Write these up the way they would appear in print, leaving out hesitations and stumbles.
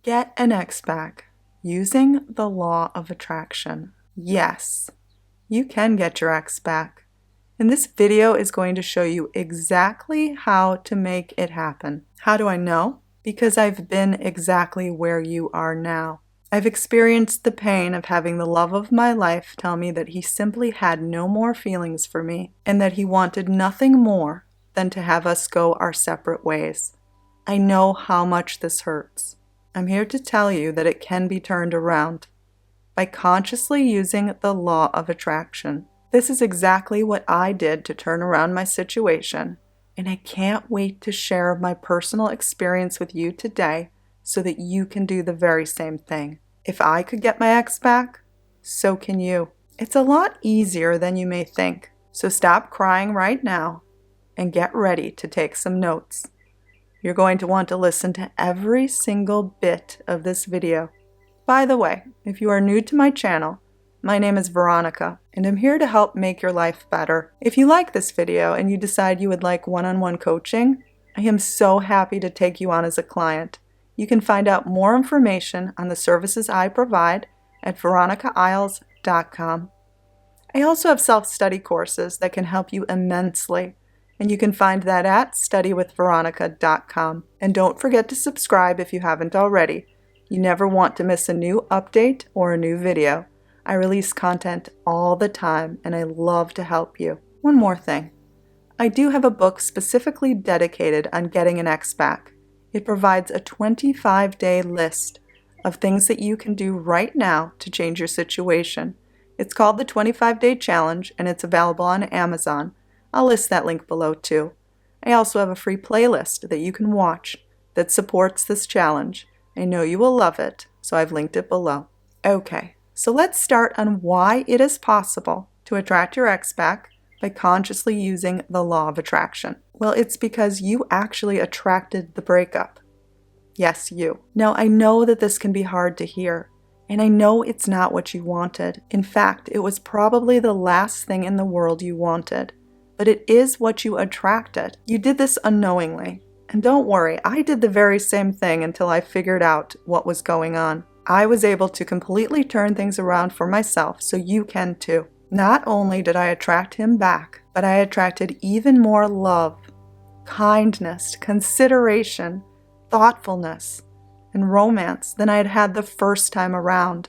Get an ex back using the law of attraction. Yes, you can get your ex back. And this video is going to show you exactly how to make it happen. How do I know? Because I've been exactly where you are now. I've experienced the pain of having the love of my life tell me that he simply had no more feelings for me and that he wanted nothing more than to have us go our separate ways. I know how much this hurts. I'm here to tell you that it can be turned around by consciously using the law of attraction. This is exactly what I did to turn around my situation, and I can't wait to share my personal experience with you today so that you can do the very same thing. If I could get my ex back, so can you. It's a lot easier than you may think, so stop crying right now and get ready to take some notes. You're going to want to listen to every single bit of this video. By the way, if you are new to my channel, my name is Veronica, and I'm here to help make your life better. If you like this video and you decide you would like one-on-one coaching, I am so happy to take you on as a client. You can find out more information on the services I provide at veronicaisles.com. I also have self-study courses that can help you immensely, and you can find that at studywithveronica.com. And don't forget to subscribe if you haven't already. You never want to miss a new update or a new video. I release content all the time, and I love to help you. One more thing. I do have a book specifically dedicated on getting an ex back. It provides a 25-day list of things that you can do right now to change your situation. It's called the 25-Day Challenge, and it's available on Amazon. I'll list that link below too. I also have a free playlist that you can watch that supports this challenge. I know you will love it, so I've linked it below. Okay, so let's start on why it is possible to attract your ex back by consciously using the law of attraction. Well, it's because you actually attracted the breakup. Yes, you. Now, I know that this can be hard to hear, and I know it's not what you wanted. In fact, it was probably the last thing in the world you wanted. But it is what you attracted. You did this unknowingly. And don't worry, I did the very same thing until I figured out what was going on. I was able to completely turn things around for myself, so you can too. Not only did I attract him back, but I attracted even more love, kindness, consideration, thoughtfulness, and romance than I had had the first time around.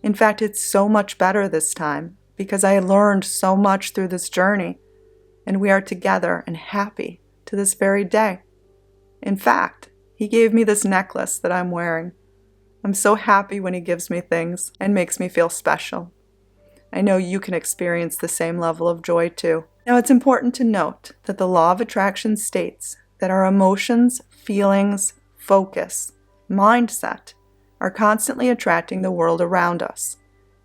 In fact, it's so much better this time because I learned so much through this journey. And we are together and happy to this very day. In fact, he gave me this necklace that I'm wearing. I'm so happy when he gives me things and makes me feel special. I know you can experience the same level of joy too. Now, it's important to note that the law of attraction states that our emotions, feelings, focus, mindset are constantly attracting the world around us.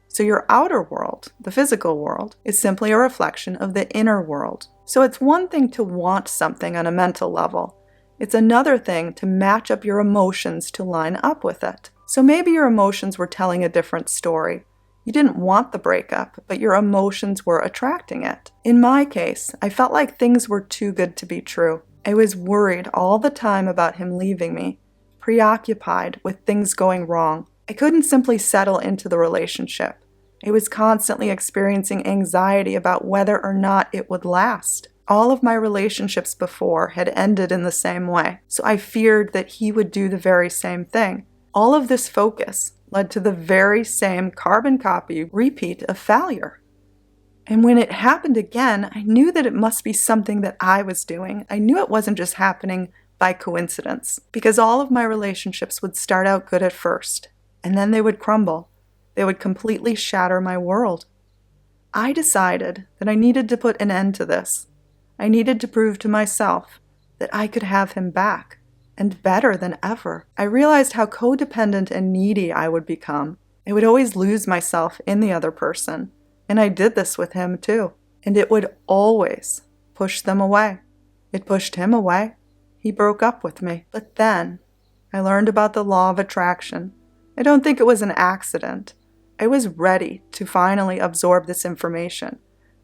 So your outer world, the physical world, is simply a reflection of the inner world. So it's one thing to want something on a mental level. It's another thing to match up your emotions to line up with it. So maybe your emotions were telling a different story. You didn't want the breakup, but your emotions were attracting it. In my case, I felt like things were too good to be true. I was worried all the time about him leaving me, preoccupied with things going wrong. I couldn't simply settle into the relationship. I was constantly experiencing anxiety about whether or not it would last. All of my relationships before had ended in the same way, so I feared that he would do the very same thing. All of this focus led to the very same carbon copy repeat of failure. And when it happened again, I knew that it must be something that I was doing. I knew it wasn't just happening by coincidence, because all of my relationships would start out good at first, and then they would crumble. They would completely shatter my world. I decided that I needed to put an end to this. I needed to prove to myself that I could have him back, and better than ever. I realized how codependent and needy I would become. I would always lose myself in the other person, and I did this with him too. And it would always push them away. It pushed him away. He broke up with me. But then I learned about the law of attraction. I don't think it was an accident. I was ready to finally absorb this information.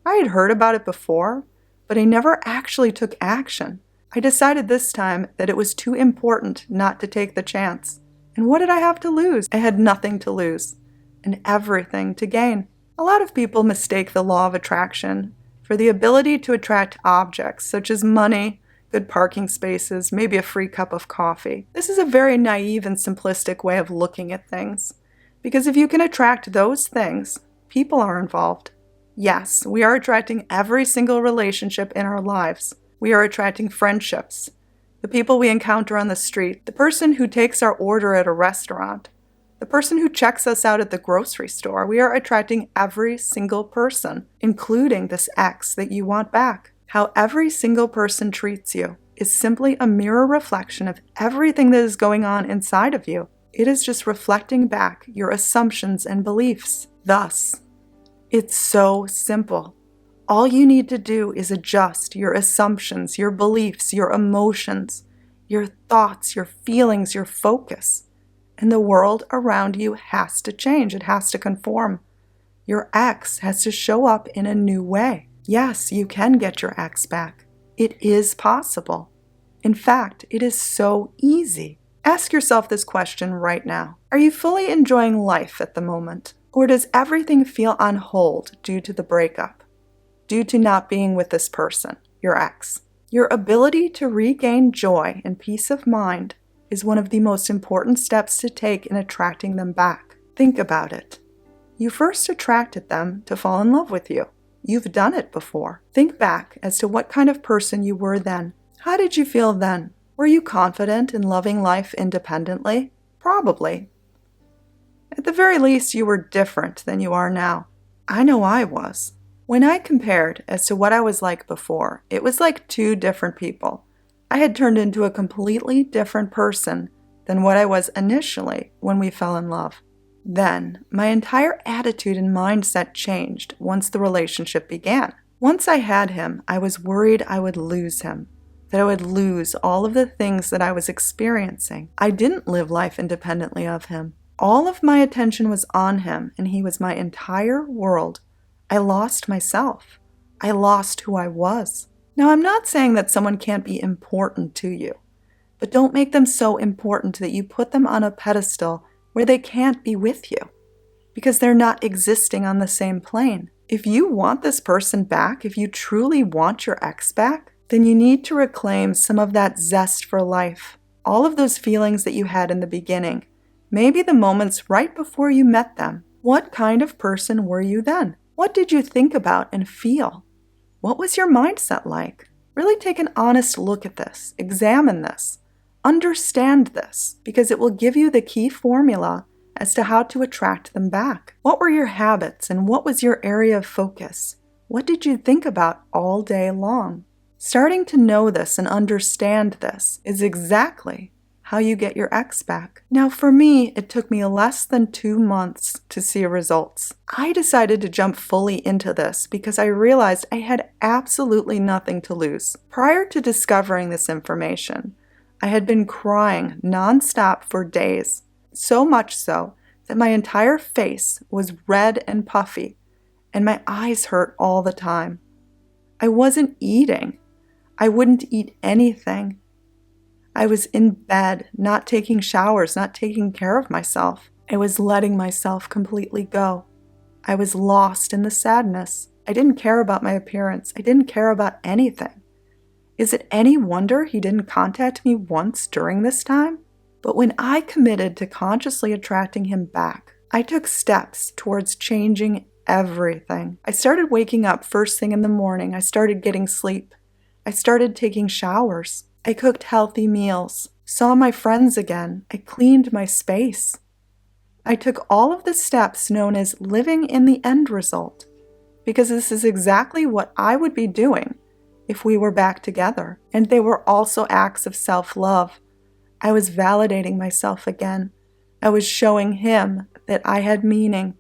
I had heard about it before, but I never actually took action. I decided this time that it was too important not to take the chance. And what did I have to lose? I had nothing to lose and everything to gain. A lot of people mistake the law of attraction for the ability to attract objects such as money, good parking spaces, maybe a free cup of coffee. This is a very naive and simplistic way of looking at things. Because if you can attract those things, people are involved. Yes, we are attracting every single relationship in our lives. We are attracting friendships, the people we encounter on the street, the person who takes our order at a restaurant, the person who checks us out at the grocery store. We are attracting every single person, including this ex that you want back. How every single person treats you is simply a mirror reflection of everything that is going on inside of you. It is just reflecting back your assumptions and beliefs. Thus, it's so simple. All you need to do is adjust your assumptions, your beliefs, your emotions, your thoughts, your feelings, your focus. And the world around you has to change. It has to conform. Your ex has to show up in a new way. Yes, you can get your ex back. It is possible. In fact, it is so easy. Ask yourself this question right now. Are you fully enjoying life at the moment? Or does everything feel on hold due to the breakup? Due to not being with this person, your ex? Your ability to regain joy and peace of mind is one of the most important steps to take in attracting them back. Think about it. You first attracted them to fall in love with you. You've done it before. Think back as to what kind of person you were then. How did you feel then? Were you confident in loving life independently? Probably. At the very least, you were different than you are now. I know I was. When I compared as to what I was like before, it was like two different people. I had turned into a completely different person than what I was initially when we fell in love. Then, my entire attitude and mindset changed once the relationship began. Once I had him, I was worried I would lose him, that I would lose all of the things that I was experiencing. I didn't live life independently of him. All of my attention was on him, and he was my entire world. I lost myself. I lost who I was. Now, I'm not saying that someone can't be important to you, but don't make them so important that you put them on a pedestal where they can't be with you, because they're not existing on the same plane. If you want this person back, if you truly want your ex back, then you need to reclaim some of that zest for life, all of those feelings that you had in the beginning, maybe the moments right before you met them. What kind of person were you then? What did you think about and feel? What was your mindset like? Really take an honest look at this. Examine this. Understand this, because it will give you the key formula as to how to attract them back. What were your habits and what was your area of focus? What did you think about all day long? Starting to know this and understand this is exactly how you get your ex back. Now, for me, it took me less than 2 months to see results. I decided to jump fully into this because I realized I had absolutely nothing to lose. Prior to discovering this information, I had been crying nonstop for days, so much so that my entire face was red and puffy, and my eyes hurt all the time. I wasn't eating. I wouldn't eat anything. I was in bed, not taking showers, not taking care of myself. I was letting myself completely go. I was lost in the sadness. I didn't care about my appearance. I didn't care about anything. Is it any wonder he didn't contact me once during this time? But when I committed to consciously attracting him back, I took steps towards changing everything. I started waking up first thing in the morning. I started getting sleep. I started taking showers. I cooked healthy meals, saw my friends again. I cleaned my space. I took all of the steps known as living in the end result, because this is exactly what I would be doing if we were back together. And they were also acts of self-love. I was validating myself again. I was showing him that I had meaning.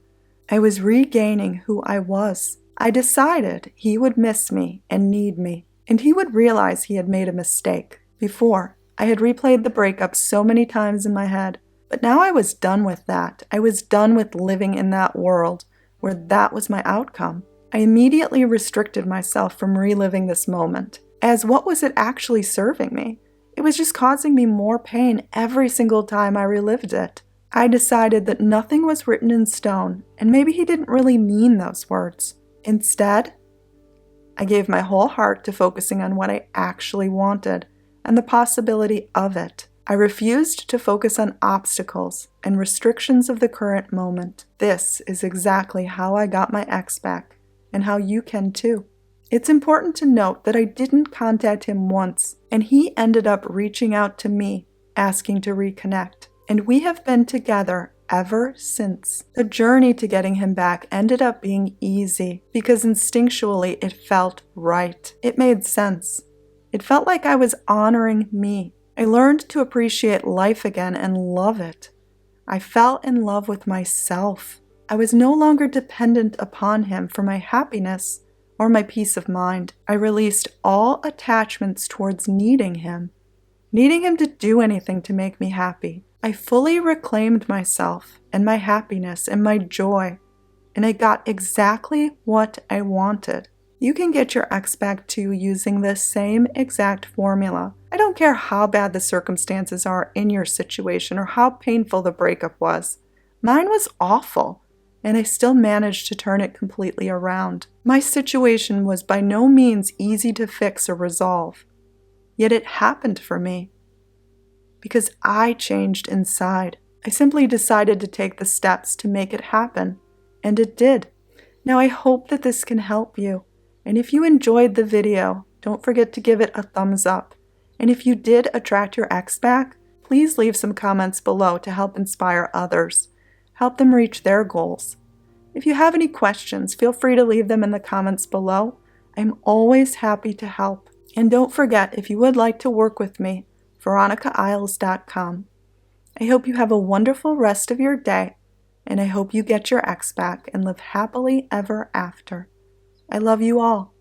I was regaining who I was. I decided he would miss me and need me, and he would realize he had made a mistake. Before, I had replayed the breakup so many times in my head, but now I was done with that. I was done with living in that world where that was my outcome. I immediately restricted myself from reliving this moment, as what was it actually serving me? It was just causing me more pain every single time I relived it. I decided that nothing was written in stone, and maybe he didn't really mean those words. Instead, I gave my whole heart to focusing on what I actually wanted and the possibility of it. I refused to focus on obstacles and restrictions of the current moment. This is exactly how I got my ex back, and how you can too. It's important to note that I didn't contact him once, and he ended up reaching out to me, asking to reconnect. And we have been together ever since. The journey to getting him back ended up being easy because instinctually it felt right. It made sense. It felt like I was honoring me. I learned to appreciate life again and love it. I fell in love with myself. I was no longer dependent upon him for my happiness or my peace of mind. I released all attachments towards needing him to do anything to make me happy. I fully reclaimed myself and my happiness and my joy, and I got exactly what I wanted. You can get your ex back too using the same exact formula. I don't care how bad the circumstances are in your situation or how painful the breakup was. Mine was awful, and I still managed to turn it completely around. My situation was by no means easy to fix or resolve, yet it happened for me because I changed inside. I simply decided to take the steps to make it happen, and it did. Now I hope that this can help you, and if you enjoyed the video, don't forget to give it a thumbs up. And if you did attract your ex back, please leave some comments below to help inspire others. Help them reach their goals. If you have any questions, feel free to leave them in the comments below. I'm always happy to help. And don't forget, if you would like to work with me, VeronicaIsles.com. I hope you have a wonderful rest of your day, and I hope you get your ex back and live happily ever after. I love you all.